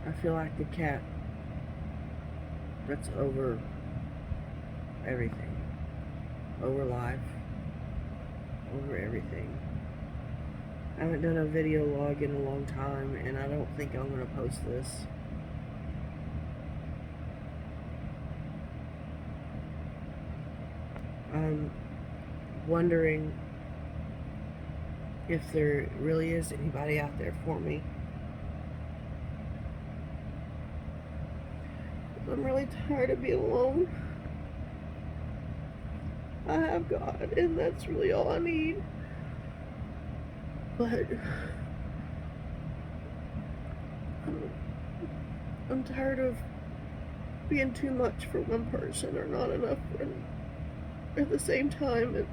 I feel like the cat that's over everything, over life, over everything. I haven't done a video log in a long time, and I don't think I'm going to post this. I'm wondering if there really is anybody out there for me. I'm really tired of being alone. I have God, and that's really all I need. But I'm tired of being too much for one person or not enough for at the same time.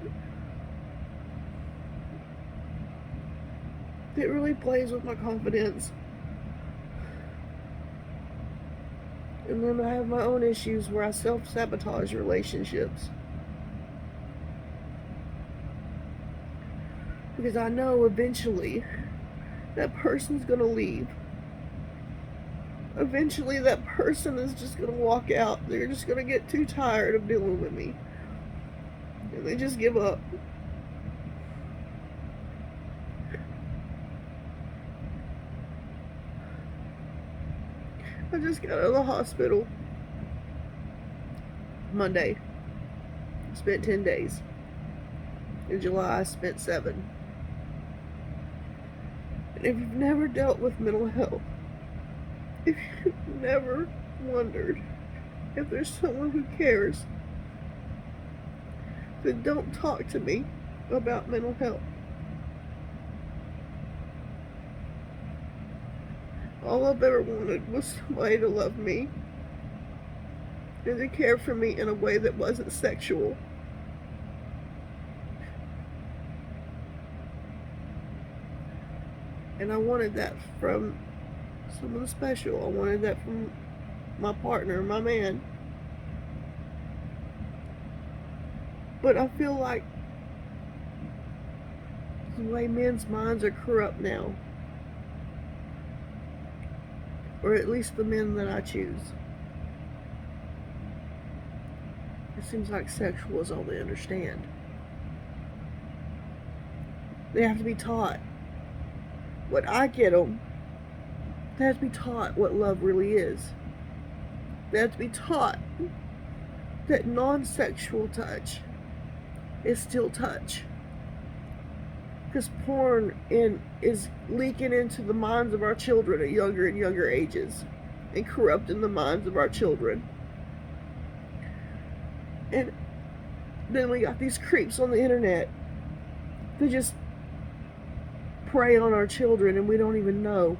It really plays with my confidence. And then I have my own issues where I self-sabotage relationships. Because I know eventually that person's going to leave. Eventually that person is just going to walk out. They're just going to get too tired of dealing with me. And they just give up. I just got out of the hospital Monday. Spent 10 days. In July, I spent 7. And if you've never dealt with mental health, if you've never wondered if there's someone who cares, then don't talk to me about mental health. All I've ever wanted was somebody to love me and to care for me in a way that wasn't sexual. And I wanted that from someone special. I wanted that from my partner, my man. But I feel like the way men's minds are corrupt now, or at least the men that I choose, it seems like sexual is all they understand. They have to be taught what I get them. They have to be taught what love really is. They have to be taught that non-sexual touch is still touch. Because porn is leaking into the minds of our children at younger and younger ages and corrupting the minds of our children. And then we got these creeps on the internet that just prey on our children and we don't even know.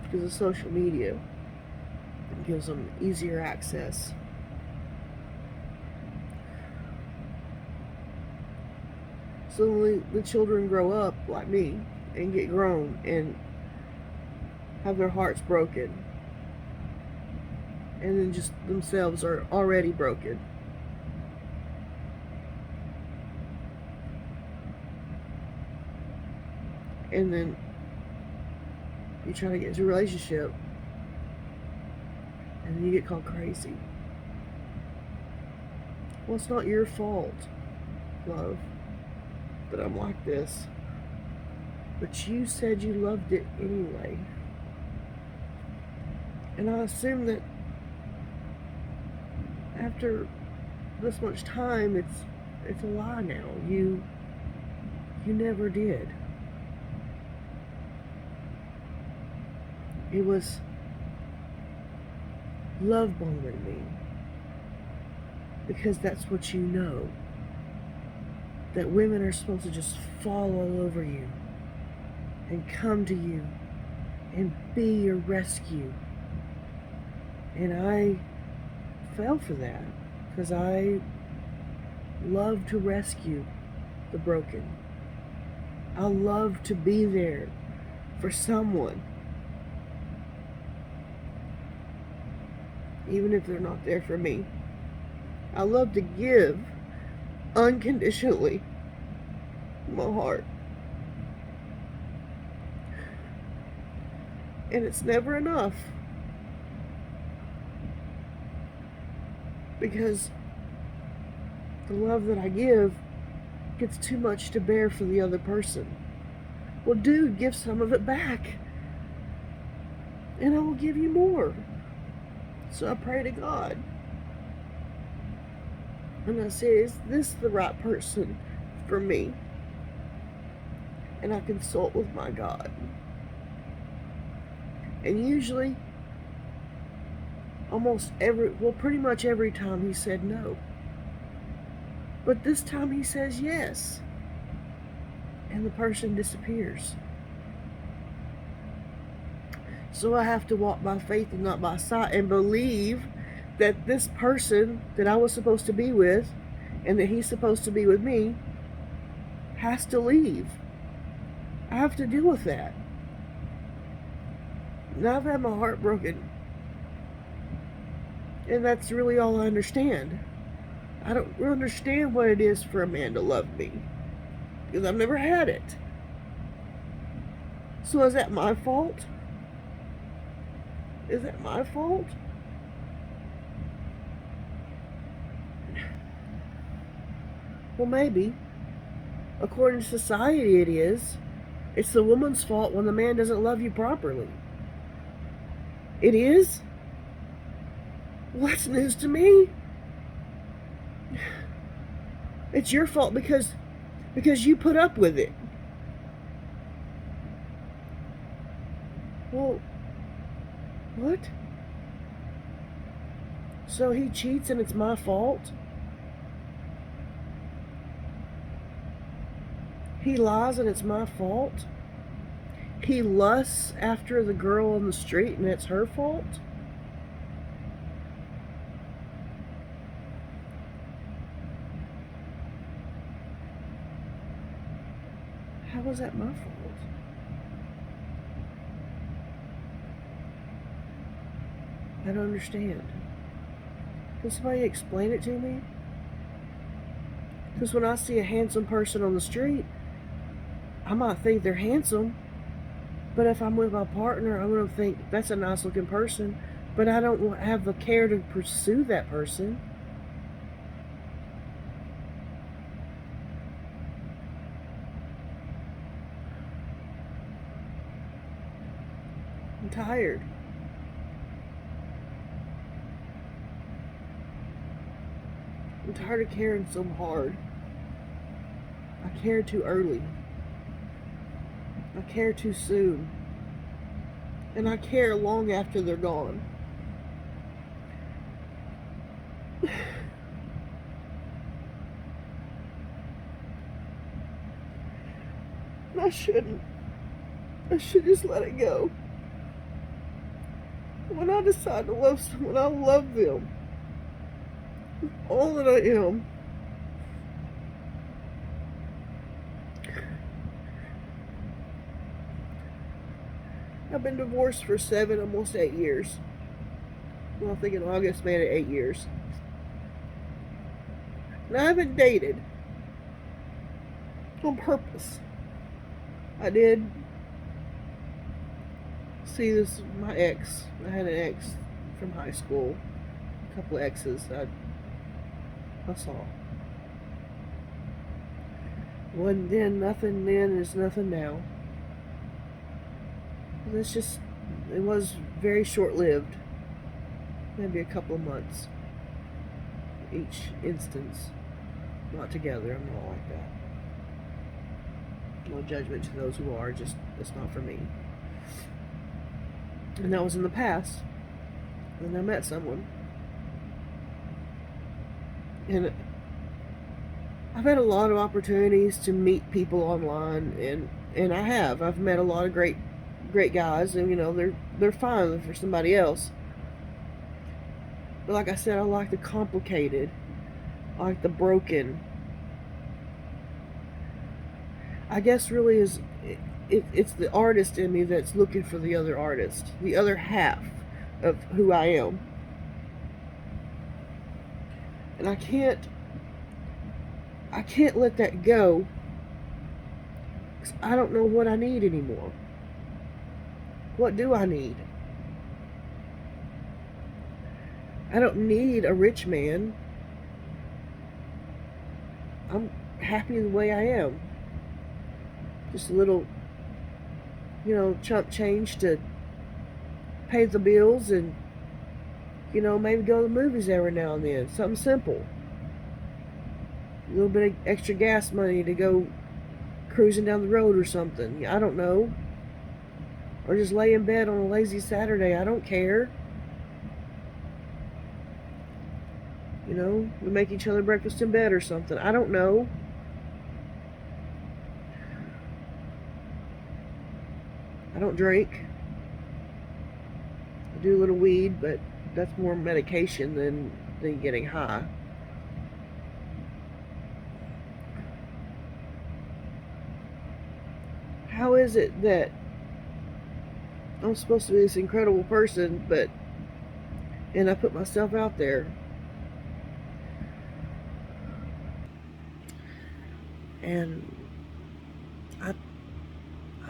Because of social media, it gives them easier access. So the children grow up like me and get grown and have their hearts broken, and then just themselves are already broken. And then you try to get into a relationship and then you get called crazy. Well, it's not your fault, love, that I'm like this. But you said you loved it anyway. And I assume that after this much time, it's a lie now. You never did. It was love bombing me. Because that's what you know. That women are supposed to just fall all over you and come to you and be your rescue. And I fell for that because I love to rescue the broken. I love to be there for someone, even if they're not there for me. I love to give unconditionally my heart. And it's never enough. Because the love that I give gets too much to bear for the other person. Well, dude, give some of it back, and I will give you more. So I pray to God. And I say, is this the right person for me? And I consult with my God. And usually, pretty much every time he said no. But this time he says yes. And the person disappears. So I have to walk by faith and not by sight, and believe that this person that I was supposed to be with and that he's supposed to be with me has to leave. I have to deal with that. Now I've had my heart broken. And that's really all I understand. I don't understand what it is for a man to love me, because I've never had it. So is that my fault? Is that my fault? Well, maybe. According to society, it is. It's the woman's fault when the man doesn't love you properly. It is? Well, that's news to me. It's your fault because you put up with it. Well, what? So he cheats and it's my fault? He lies and it's my fault? He lusts after the girl on the street and it's her fault? How was that my fault? I don't understand. Can somebody explain it to me? Because when I see a handsome person on the street, I might think they're handsome, but if I'm with my partner, I'm going to think that's a nice looking person, but I don't have the care to pursue that person. I'm tired. I'm tired of caring so hard. I care too early. I care too soon. And I care long after they're gone. I shouldn't. I should just let it go. When I decide to love someone, I love them. All that I am. I've been divorced for 7, almost 8 years. Well, I think in August made it 8 years. And I haven't dated on purpose. I did see this, my ex. I had an ex from high school. A couple of exes I saw. Wasn't then, nothing then is nothing now. It was very short-lived. Maybe a couple of months. Each instance. Not together, I'm not like that. No judgment to those who are, just, it's not for me. And that was in the past. And I met someone. And I've had a lot of opportunities to meet people online, and I've met a lot of great guys, and they're fine for somebody else. But like I said, I like the complicated. I like the broken. I guess really it's the artist in me that's looking for the other artist, the other half of who I am. And I can't let that go, because I don't know what I need anymore. What do I need? I don't need a rich man. I'm happy the way I am. Just a little, chump change to pay the bills and, maybe go to the movies every now and then. Something simple. A little bit of extra gas money to go cruising down the road or something. I don't know. Or just lay in bed on a lazy Saturday. I don't care. We make each other breakfast in bed or something. I don't know. I don't drink. I do a little weed, but that's more medication than getting high. How is it that I'm supposed to be this incredible person, and I put myself out there, and I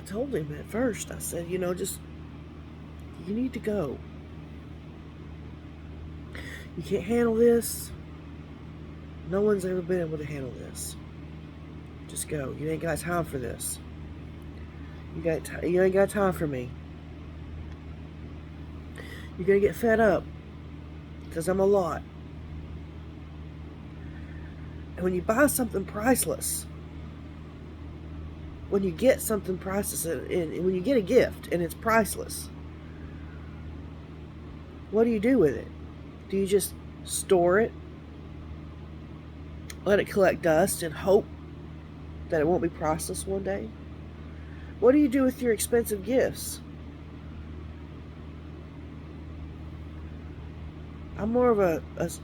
told him at first, I said, just, you need to go. You can't handle this. No one's ever been able to handle this. Just go. You ain't got time for this. You ain't got time for me. You're gonna get fed up, because I'm a lot. And when you buy something priceless, when you get something priceless, and when you get a gift and it's priceless, what do you do with it? Do you just store it, let it collect dust, and hope that it won't be priceless one day? What do you do with your expensive gifts? I'm more of a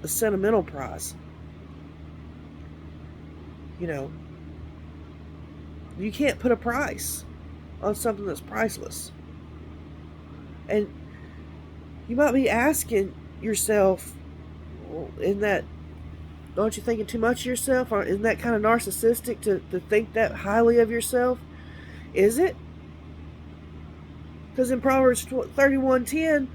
sentimental prize. You can't put a price on something that's priceless. And you might be asking yourself, well, aren't you thinking too much of yourself? Or isn't that kind of narcissistic to think that highly of yourself? Is it? Because in Proverbs 31:10,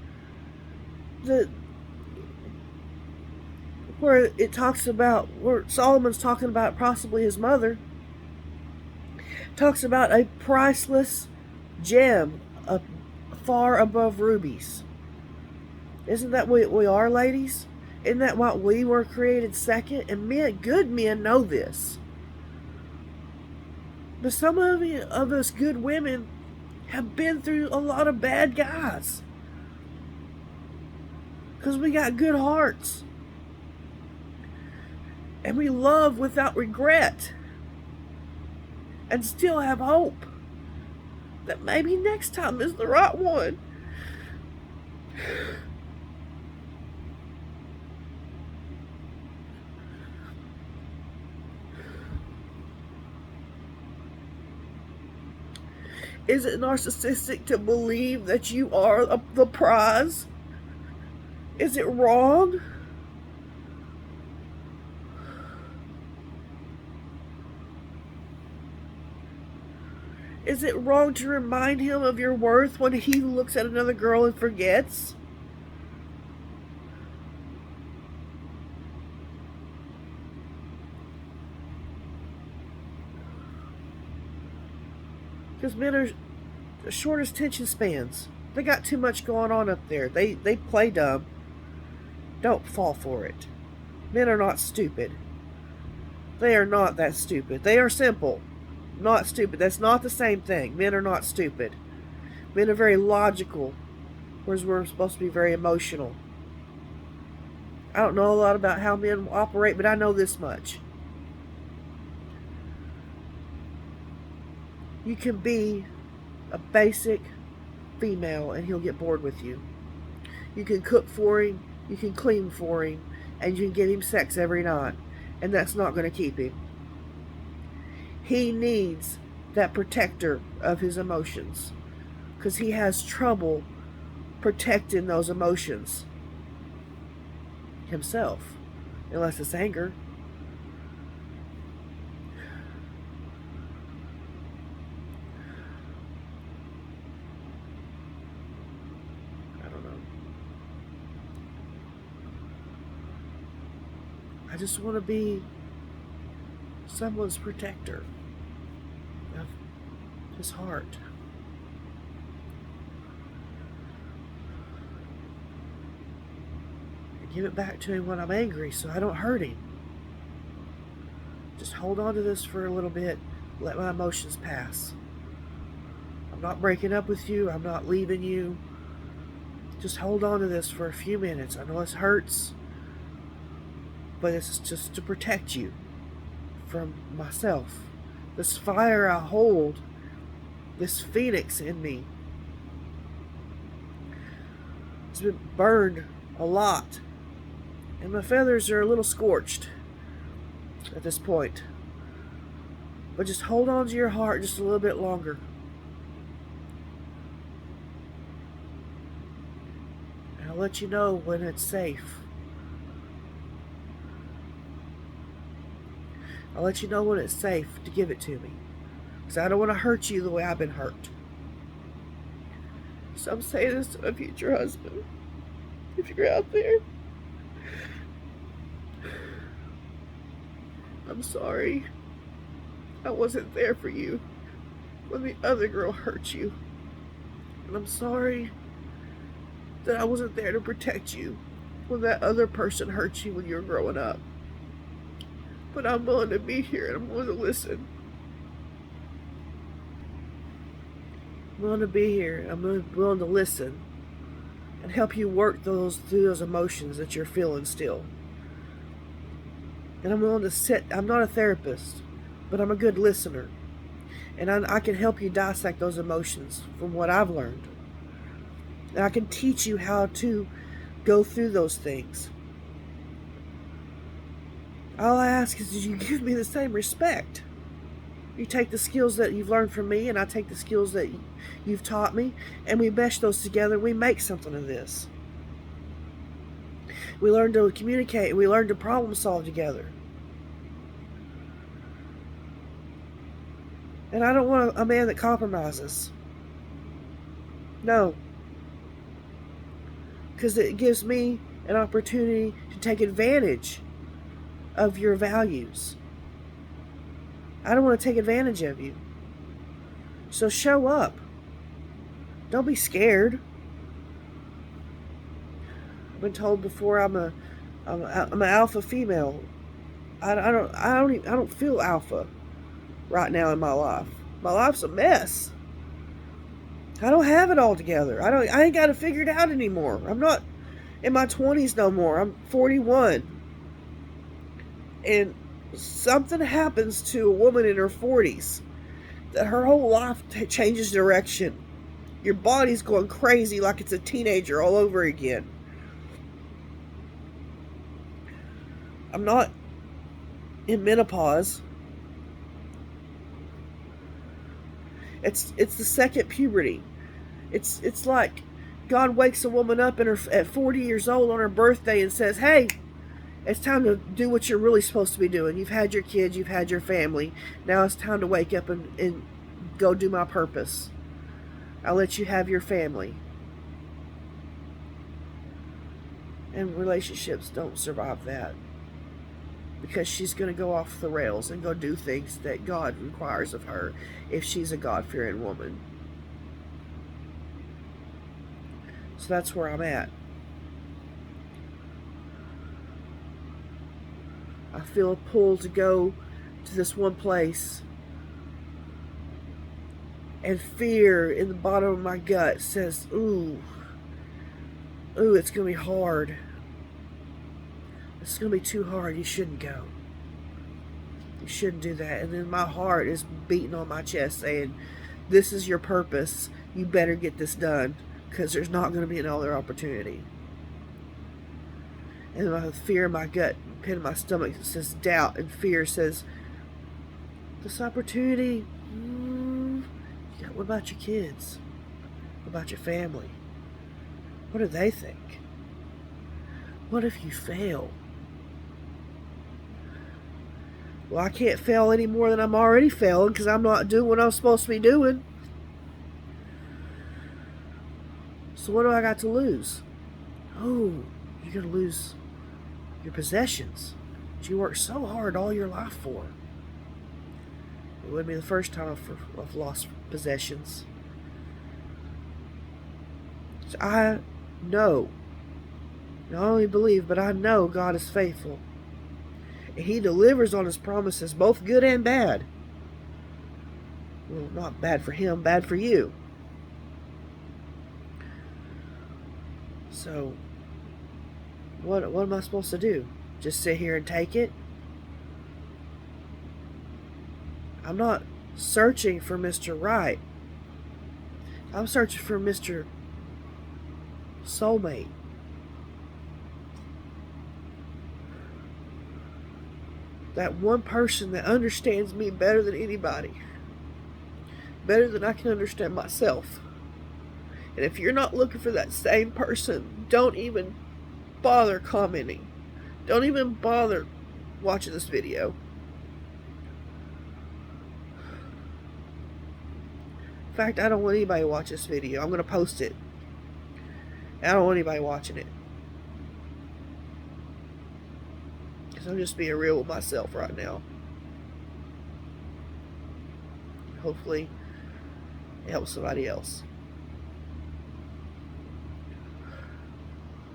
where Solomon's talking about possibly his mother, talks about a priceless gem far above rubies. Isn't that what we are, ladies? Isn't that what we were created second? And good men know this. But some of us good women have been through a lot of bad guys. Because we got good hearts. And we love without regret. And still have hope that maybe next time is the right one. Is it narcissistic to believe that you are the prize? Is it wrong? Is it wrong to remind him of your worth when he looks at another girl and forgets? Because men are the shortest attention spans. They got too much going on up there. They play dumb. Don't fall for it. Men are not stupid. They are not that stupid. They are simple. Not stupid. That's not the same thing. Men are not stupid. Men are very logical, whereas we're supposed to be very emotional. I don't know a lot about how men operate, but I know this much. You can be a basic female and he'll get bored with you. You can cook for him, you can clean for him, and you can give him sex every night, and that's not going to keep him. He needs that protector of his emotions, because he has trouble protecting those emotions himself, unless it's anger. I just want to be someone's protector of his heart. And give it back to him when I'm angry so I don't hurt him. Just hold on to this for a little bit. Let my emotions pass. I'm not breaking up with you. I'm not leaving you. Just hold on to this for a few minutes. I know it hurts, but it's just to protect you from myself. This fire I hold, this phoenix in me, has been burned a lot, and my feathers are a little scorched at this point. But just hold on to your heart just a little bit longer. And I'll let you know when it's safe. I'll let you know when it's safe to give it to me. Because I don't want to hurt you the way I've been hurt. So I'm saying this to my future husband. If you're out there, I'm sorry. I wasn't there for you when the other girl hurt you. And I'm sorry that I wasn't there to protect you when that other person hurt you when you were growing up. But I'm willing to be here and I'm willing to listen. I'm willing to be here and I'm willing to listen and help you work through those emotions that you're feeling still. And I'm willing to sit. I'm not a therapist, but I'm a good listener. And I can help you dissect those emotions from what I've learned. And I can teach you how to go through those things. All I ask is that you give me the same respect. You take the skills that you've learned from me, and I take the skills that you've taught me, and we mesh those together. We make something of this. We learn to communicate. We learn to problem solve together. And I don't want a man that compromises. No. Because it gives me an opportunity to take advantage of your values. I don't want to take advantage of you. So show up. Don't be scared. I've been told before I'm an alpha female. I don't feel alpha right now in my life. My life's a mess. I don't have it all together. I ain't got it figured out anymore. I'm not in my 20s no more. I'm 41. And something happens to a woman in her 40s that her whole life changes direction. Your body's going crazy like it's a teenager all over again. I'm not in menopause. It's the second puberty. It's like God wakes a woman up at 40 years old on her birthday and says, "Hey, it's time to do what you're really supposed to be doing. You've had your kids, you've had your family. Now it's time to wake up and go do my purpose. I'll let you have your family." And relationships don't survive that. Because she's going to go off the rails and go do things that God requires of her if she's a God-fearing woman. So that's where I'm at. I feel a pull to go to this one place. And fear in the bottom of my gut says, ooh, it's going to be hard. It's going to be too hard. You shouldn't go. You shouldn't do that. And then my heart is beating on my chest saying, this is your purpose. You better get this done because there's not going to be another opportunity. And my fear in my gut, pit in my stomach says doubt, and fear says, this opportunity, yeah, what about your kids? What about your family? What do they think? What if you fail? Well, I can't fail any more than I'm already failing because I'm not doing what I'm supposed to be doing. So what do I got to lose? Oh, you're going to lose your possessions. that you worked so hard all your life for. It wouldn't be the first time I've lost possessions. So I know, not only believe, but I know God is faithful. And He delivers on His promises, both good and bad. Well, not bad for Him, bad for you. So, what am I supposed to do? Just sit here and take it? I'm not searching for Mr. Right. I'm searching for Mr. Soulmate. That one person that understands me better than anybody. Better than I can understand myself. And if you're not looking for that same person, don't even bother commenting. Don't even bother watching this video. In fact, I don't want anybody to watch this video. I'm going to post it. I don't want anybody watching it. Because I'm just being real with myself right now. Hopefully, it helps somebody else.